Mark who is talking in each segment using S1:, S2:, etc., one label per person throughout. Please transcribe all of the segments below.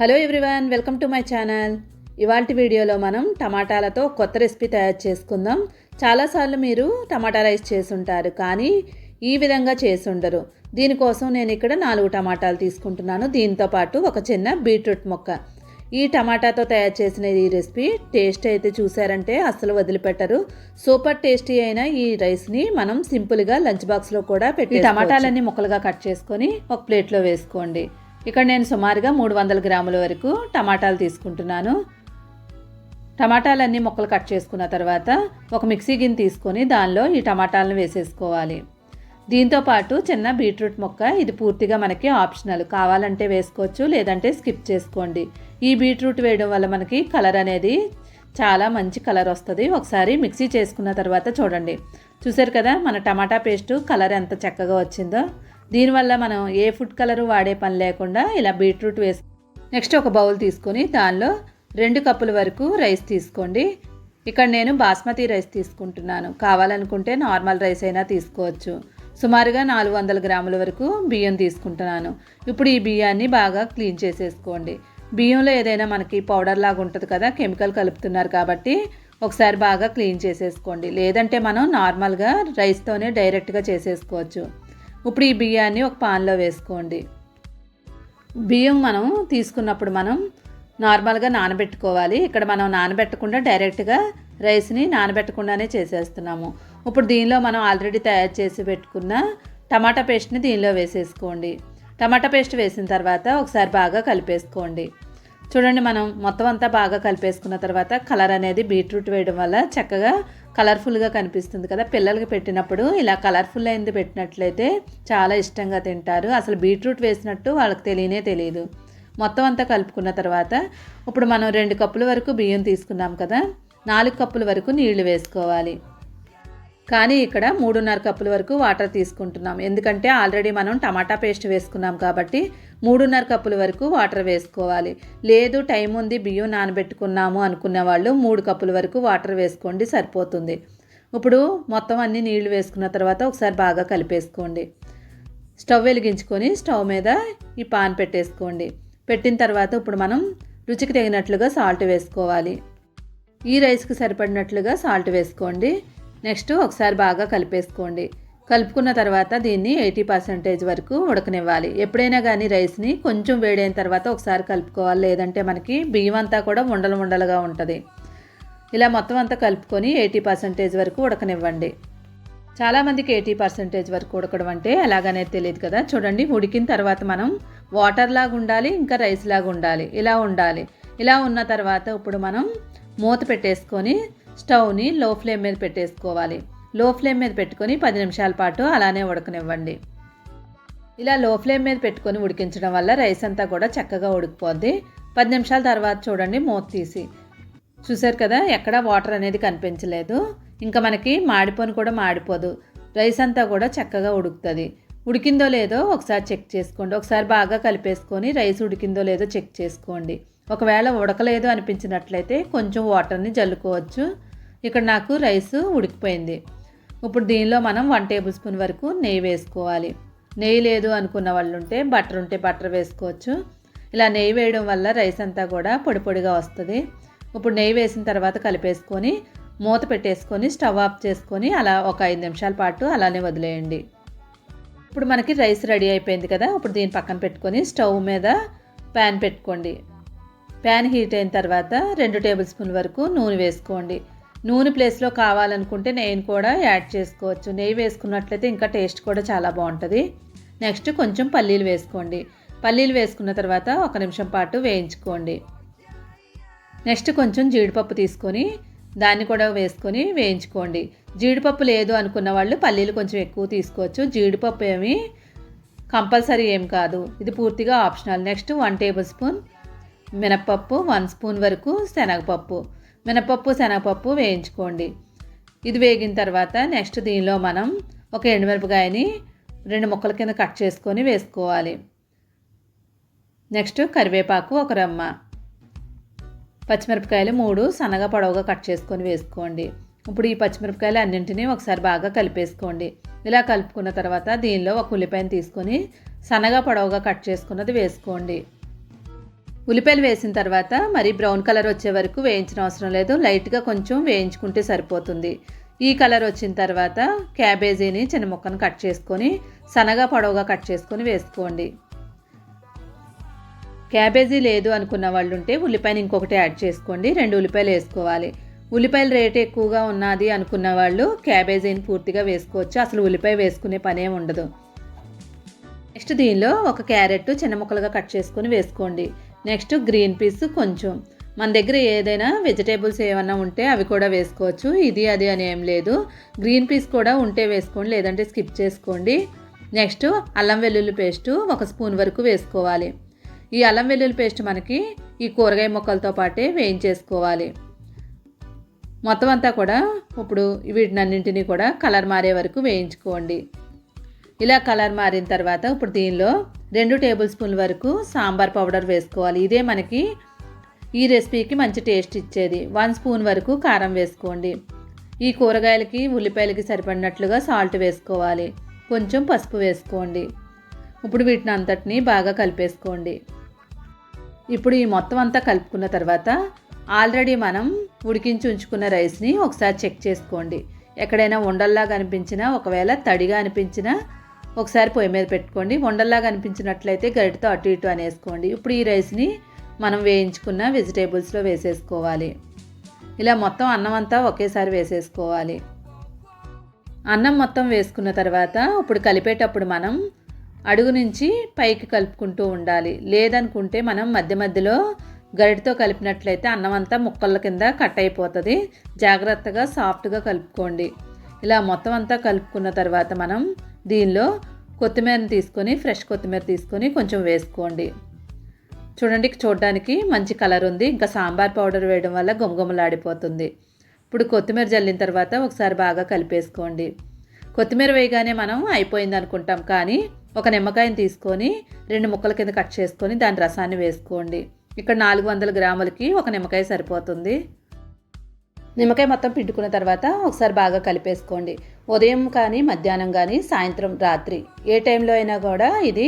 S1: Hello everyone, welcome to my channel. ఇవాల్టి వీడియోలో మనం టమాటాలతో కొత్త రెసిపీ తయారు చేసుకుందాం. చాలాసార్లు మీరు టమాటా రైస్ చేసుంటారు, కానీ ఈ విధంగా చేసుండరు. దీనికోసం నేను ఇక్కడ 4 టమాటాలు తీసుకుంటున్నాను. దీంతో పాటు ఒక చిన్న బీట్రూట్ మొక్క. ఈ టమాటాతో తయారు చేసిన ఈ రెసిపీ టేస్ట్ అయితే చూసారంటే అస్సలు వదిలిపెట్టరు. సూపర్ టేస్టీ అయిన ఈ రైస్ని మనం సింపుల్గా లంచ్ బాక్స్లో కూడా పెట్టి టమాటాలన్నీ ముక్కలుగా కట్ చేసుకొని ఒక ప్లేట్లో వేసుకోండి. ఇక్కడ నేను సుమారుగా 300 గ్రాముల వరకు టమాటాలు తీసుకుంటున్నాను. టమాటాలన్నీ ముక్కలు కట్ చేసుకున్న తర్వాత ఒక మిక్సీ గిన్నె తీసుకొని దానిలో ఈ టమాటాలను వేసేసుకోవాలి. దీంతో పాటు చిన్న బీట్రూట్ మొక్క, ఇది పూర్తిగా మనకి ఆప్షనల్, కావాలంటే వేసుకోవచ్చు లేదంటే స్కిప్ చేసుకోండి. ఈ బీట్రూట్ వేయడం వల్ల మనకి కలర్ అనేది చాలా మంచి కలర్ వస్తుంది. ఒకసారి మిక్సీ చేసుకున్న తర్వాత చూడండి, చూసారు కదా మన టమాటా పేస్టు కలర్ ఎంత చక్కగా వచ్చిందో. దీనివల్ల మనం ఏ ఫుడ్ కలరు వాడే పని లేకుండా ఇలా బీట్రూట్ వేసి నెక్స్ట్ ఒక బౌల్ తీసుకొని దానిలో 2 కప్పుల వరకు రైస్ తీసుకోండి. ఇక్కడ నేను బాస్మతి రైస్ తీసుకుంటున్నాను, కావాలనుకుంటే నార్మల్ రైస్ అయినా తీసుకోవచ్చు. సుమారుగా 400 గ్రాముల వరకు బియ్యం తీసుకుంటున్నాను. ఇప్పుడు ఈ బియ్యాన్ని బాగా క్లీన్ చేసేసుకోండి. బియ్యంలో ఏదైనా మనకి పౌడర్ లాగా ఉంటుంది కదా, కెమికల్ కలుపుతున్నారు కాబట్టి ఒకసారి బాగా క్లీన్ చేసేసుకోండి. లేదంటే మనం నార్మల్గా రైస్తోనే డైరెక్ట్గా చేసేసుకోవచ్చు. ఇప్పుడు ఈ బియ్యాన్ని ఒక పాన్లో వేసుకోండి. బియ్యం మనం తీసుకున్నప్పుడు మనం నార్మల్గా నానబెట్టుకోవాలి. ఇక్కడ మనం నానబెట్టకుండా డైరెక్ట్గా రైస్ని నానబెట్టకుండానే చేసేస్తున్నాము. ఇప్పుడు దీనిలో మనం ఆల్రెడీ తయారు చేసి పెట్టుకున్న టమాటా పేస్ట్ని దీనిలో వేసేసుకోండి. టమాటా పేస్ట్ వేసిన తర్వాత ఒకసారి బాగా కలిపేసుకోండి. చూడండి, మనం మొత్తం అంతా బాగా కలిపేసుకున్న తర్వాత కలర్ అనేది బీట్రూట్ వేయడం వల్ల చక్కగా కలర్ఫుల్గా కనిపిస్తుంది కదా. పిల్లలకి పెట్టినప్పుడు ఇలా కలర్ఫుల్ అయింది పెట్టినట్లయితే చాలా ఇష్టంగా తింటారు. అసలు బీట్రూట్ వేసినట్టు వాళ్ళకి తెలియదు. మొత్తం అంతా కలుపుకున్న తర్వాత ఇప్పుడు మనం 2 కప్పుల వరకు బియ్యం తీసుకున్నాం కదా, 4 కప్పుల వరకు నీళ్లు వేసుకోవాలి. కానీ ఇక్కడ 3.5 కప్పుల వరకు వాటర్ తీసుకుంటున్నాం. ఎందుకంటే ఆల్రెడీ మనం టమాటా పేస్ట్ వేసుకున్నాం కాబట్టి 3.5 కప్పుల వరకు వాటర్ వేసుకోవాలి. లేదు టైం ఉంది, బియ్యం నానబెట్టుకున్నాము అనుకున్న వాళ్ళు 3 కప్పుల వరకు వాటర్ వేసుకోండి, సరిపోతుంది. ఇప్పుడు మొత్తం అన్ని నీళ్లు వేసుకున్న తర్వాత ఒకసారి బాగా కలిపేసుకోండి. స్టవ్ వెలిగించుకొని స్టవ్ మీద ఈ పాన్ పెట్టేసుకోండి. పెట్టిన తర్వాత ఇప్పుడు మనం రుచికి తగినట్లుగా సాల్ట్ వేసుకోవాలి. ఈ రైస్కి సరిపడినట్లుగా సాల్ట్ వేసుకోండి. నెక్స్ట్ ఒకసారి బాగా కలిపేసుకోండి. కలుపుకున్న తర్వాత దీన్ని 80% వరకు ఉడకనివ్వాలి. ఎప్పుడైనా కానీ రైస్ని కొంచెం వేడైన తర్వాత ఒకసారి కలుపుకోవాలి, లేదంటే మనకి బియ్యం అంతా కూడా ఉండలుగా ఉంటుంది. ఇలా మొత్తం అంతా కలుపుకొని 80% వరకు ఉడకనివ్వండి. చాలామందికి 80% వరకు ఉడకడం అంటే ఎలాగనేది తెలియదు కదా. చూడండి, ఉడికిన తర్వాత మనం వాటర్ లాగా ఉండాలి, ఇంకా రైస్ లాగా ఉండాలి, ఇలా ఉండాలి. ఇలా ఉన్న తర్వాత ఇప్పుడు మనం మూత పెట్టేసుకొని స్టవ్ని లో ఫ్లేమ్ మీద పెట్టేసుకోవాలి. లో ఫ్లేమ్ మీద పెట్టుకొని 10 నిమిషాల పాటు అలానే ఉడకనివ్వండి. ఇలా లో ఫ్లేమ్ మీద పెట్టుకొని ఉడికించడం వల్ల రైస్ అంతా కూడా చక్కగా ఉడికిపోద్ది. 10 నిమిషాల తర్వాత చూడండి, మూత తీసి చూసారు కదా, ఎక్కడ వాటర్ అనేది కనిపించలేదు. ఇంకా మనకి మాడిపోని కూడా మాడిపోదు. రైస్ అంతా కూడా చక్కగా ఉడుకుతుంది. ఉడికిందో లేదో ఒకసారి చెక్ చేసుకోండి. ఒకసారి బాగా కలిపేసుకొని రైస్ ఉడికిందో లేదో చెక్ చేసుకోండి. ఒకవేళ ఉడకలేదు అనిపించినట్లయితే కొంచెం వాటర్ని జల్లుకోవచ్చు. ఇక్కడ నాకు రైస్ ఉడికిపోయింది. ఇప్పుడు దీనిలో మనం 1 టేబుల్ స్పూన్ వరకు నెయ్యి వేసుకోవాలి. నెయ్యి లేదు అనుకున్న వాళ్ళు ఉంటే బటర్ వేసుకోవచ్చు. ఇలా నెయ్యి వేయడం వల్ల రైస్ అంతా కూడా పొడి పొడిగా వస్తుంది. ఇప్పుడు నెయ్యి వేసిన తర్వాత కలిపేసుకొని మూత పెట్టేసుకొని స్టవ్ ఆఫ్ చేసుకొని అలా ఒక 5 నిమిషాల పాటు అలానే వదిలేయండి. ఇప్పుడు మనకి రైస్ రెడీ అయిపోయింది కదా. ఇప్పుడు దీన్ని పక్కన పెట్టుకొని స్టవ్ మీద ప్యాన్ పెట్టుకోండి. ప్యాన్ హీట్ అయిన తర్వాత 2 టేబుల్ స్పూన్ వరకు నూనె వేసుకోండి. నూనె ప్లేస్లో కావాలనుకుంటే నెయ్యిని కూడా యాడ్ చేసుకోవచ్చు. నెయ్యి వేసుకున్నట్లయితే ఇంకా టేస్ట్ కూడా చాలా బాగుంటుంది. నెక్స్ట్ కొంచెం పల్లీలు వేసుకోండి. పల్లీలు వేసుకున్న తర్వాత 1 నిమిషం పాటు వేయించుకోండి. నెక్స్ట్ కొంచెం జీడిపప్పు తీసుకొని దాన్ని కూడా వేసుకొని వేయించుకోండి. జీడిపప్పు లేదు అనుకున్న వాళ్ళు పల్లీలు కొంచెం ఎక్కువ తీసుకోవచ్చు. జీడిపప్పు ఏమి కంపల్సరీ ఏం కాదు, ఇది పూర్తిగా ఆప్షనల్. నెక్స్ట్ 1 టేబుల్ స్పూన్ మినప్పప్పు, 1 స్పూన్ వరకు శనగపప్పు. మినపప్పు శనగపప్పు వేయించుకోండి. ఇది వేగిన తర్వాత నెక్స్ట్ దీనిలో మనం ఒక ఎండుమిరపకాయని 2 ముక్కల కింద కట్ చేసుకొని వేసుకోవాలి. నెక్స్ట్ కరివేపాకు 1 రెమ్మ, పచ్చిమిరపకాయలు 3 సన్నగా పొడవుగా కట్ చేసుకొని వేసుకోండి. ఇప్పుడు ఈ పచ్చిమిరపకాయలు అన్నింటినీ ఒకసారి బాగా కలిపేసుకోండి. ఇలా కలుపుకున్న తర్వాత దీనిలో ఒక ఉల్లిపాయను తీసుకొని సన్నగా పొడవుగా కట్ చేసుకున్నది వేసుకోండి. ఉల్లిపాయలు వేసిన తర్వాత మరి బ్రౌన్ కలర్ వచ్చే వరకు వేయించిన అవసరం లేదు, లైట్గా కొంచెం వేయించుకుంటే సరిపోతుంది. ఈ కలర్ వచ్చిన తర్వాత క్యాబేజీని చిన్న ముక్కను కట్ చేసుకొని సన్నగా పొడవుగా కట్ చేసుకొని వేసుకోండి. క్యాబేజీ లేదు అనుకున్న వాళ్ళు ఉంటే ఉల్లిపాయని ఇంకొకటి యాడ్ చేసుకోండి. 2 ఉల్లిపాయలు వేసుకోవాలి. ఉల్లిపాయల రేట్ ఎక్కువగా ఉన్నది అనుకున్న వాళ్ళు క్యాబేజీని పూర్తిగా వేసుకోవచ్చు, అసలు ఉల్లిపాయ వేసుకునే పనేం ఉండదు. నెక్స్ట్ దీనిలో ఒక క్యారెట్ చిన్న ముక్కలుగా కట్ చేసుకొని వేసుకోండి. నెక్స్ట్ గ్రీన్ పీస్ కొంచెం, మన దగ్గర ఏదైనా వెజిటేబుల్స్ ఏమన్నా ఉంటే అవి కూడా వేసుకోవచ్చు, ఇది అది అని ఏం లేదు. గ్రీన్ పీస్ కూడా ఉంటే వేసుకోండి, లేదంటే స్కిప్ చేసుకోండి. నెక్స్ట్ అల్లం వెల్లుల్లి పేస్టు 1 స్పూన్ వరకు వేసుకోవాలి. ఈ అల్లం వెల్లుల్లి పేస్ట్ మనకి ఈ కూరగాయ ముక్కలతో పాటే వేయించేసుకోవాలి. మొత్తం అంతా కూడా ఇప్పుడు వీటినన్నింటినీ కూడా కలర్ మారే వరకు వేయించుకోండి. ఇలా కలర్ మారిన తర్వాత ఇప్పుడు దీనిలో 2 టేబుల్ స్పూన్ల వరకు సాంబార్ పౌడర్ వేసుకోవాలి. ఇదే మనకి ఈ రెసిపీకి మంచి టేస్ట్ ఇచ్చేది. 1 స్పూన్ వరకు కారం వేసుకోండి. ఈ కూరగాయలకి ఉల్లిపాయలకి సరిపడినట్లుగా సాల్ట్ వేసుకోవాలి. కొంచెం పసుపు వేసుకోండి. ఇప్పుడు వీటిని అంతటిని బాగా కలిపేసుకోండి. ఇప్పుడు ఈ మొత్తం అంతా కలుపుకున్న తర్వాత ఆల్రెడీ మనం ఉడికించి ఉంచుకున్న రైస్ని ఒకసారి చెక్ చేసుకోండి. ఎక్కడైనా ఉండల్లాగా అనిపించినా, ఒకవేళ తడిగా అనిపించినా ఒకసారి పొయ్యి మీద పెట్టుకోండి. ఉండల్లాగా అనిపించినట్లయితే గరిటతో అటు ఇటు అనేసుకోండి. ఇప్పుడు ఈ రైస్ని మనం వేయించుకున్న వెజిటేబుల్స్లో వేసేసుకోవాలి. ఇలా మొత్తం అన్నం అంతా ఒకేసారి వేసేసుకోవాలి. అన్నం మొత్తం వేసుకున్న తర్వాత ఇప్పుడు కలిపేటప్పుడు మనం అడుగు నుంచి పైకి కలుపుకుంటూ ఉండాలి. లేదనుకుంటే మనం మధ్య మధ్యలో గరిటతో కలిపినట్లయితే అన్నం అంతా ముక్కల కింద కట్ అయిపోతుంది. జాగ్రత్తగా సాఫ్ట్గా కలుపుకోండి. ఇలా మొత్తం అంతా కలుపుకున్న తర్వాత మనం దీనిలో కొత్తిమీరని తీసుకొని, ఫ్రెష్ కొత్తిమీర తీసుకొని కొంచెం వేసుకోండి. చూడండి, చూడడానికి మంచి కలర్ ఉంది. ఇంకా సాంబార్ పౌడర్ వేయడం వల్ల గుమగుమలాడిపోతుంది. ఇప్పుడు కొత్తిమీర జల్లిన తర్వాత ఒకసారి బాగా కలిపేసుకోండి. కొత్తిమీర వేయగానే మనం అయిపోయింది అనుకుంటాం, కానీ ఒక నిమ్మకాయని తీసుకొని 2 ముక్కల కింద కట్ చేసుకొని దాని రసాన్ని వేసుకోండి. ఇక్కడ 400 గ్రాములకి ఒక నిమ్మకాయ సరిపోతుంది. నిమ్మకాయ మొత్తం పిండుకున్న తర్వాత ఒకసారి బాగా కలిపేసుకోండి. ఉదయం కానీ, మధ్యాహ్నం కానీ, సాయంత్రం, రాత్రి ఏ టైంలో అయినా కూడా ఇది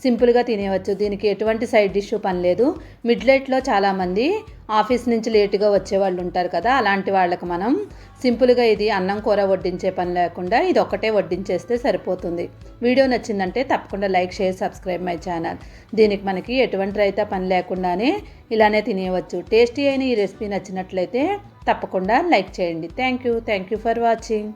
S1: సింపుల్గా తినేవచ్చు. దీనికి ఎటువంటి సైడ్ డిష్ పని లేదు. మిడ్ నైట్లో చాలామంది ఆఫీస్ నుంచి లేటుగా వచ్చేవాళ్ళు ఉంటారు కదా, అలాంటి వాళ్ళకి మనం సింపుల్గా ఇది అన్నం కూర వడ్డించే పని లేకుండా ఇది ఒక్కటే వడ్డించేస్తే సరిపోతుంది. వీడియో నచ్చిందంటే తప్పకుండా like, share, subscribe my channel. దీనికి మనకి ఎటువంటి రైతా పని లేకుండానే ఇలానే తినేయవచ్చు. టేస్టీ అయిన ఈ రెసిపీ నచ్చినట్లయితే తప్పకుండా లైక్ చేయండి. Thank you for watching.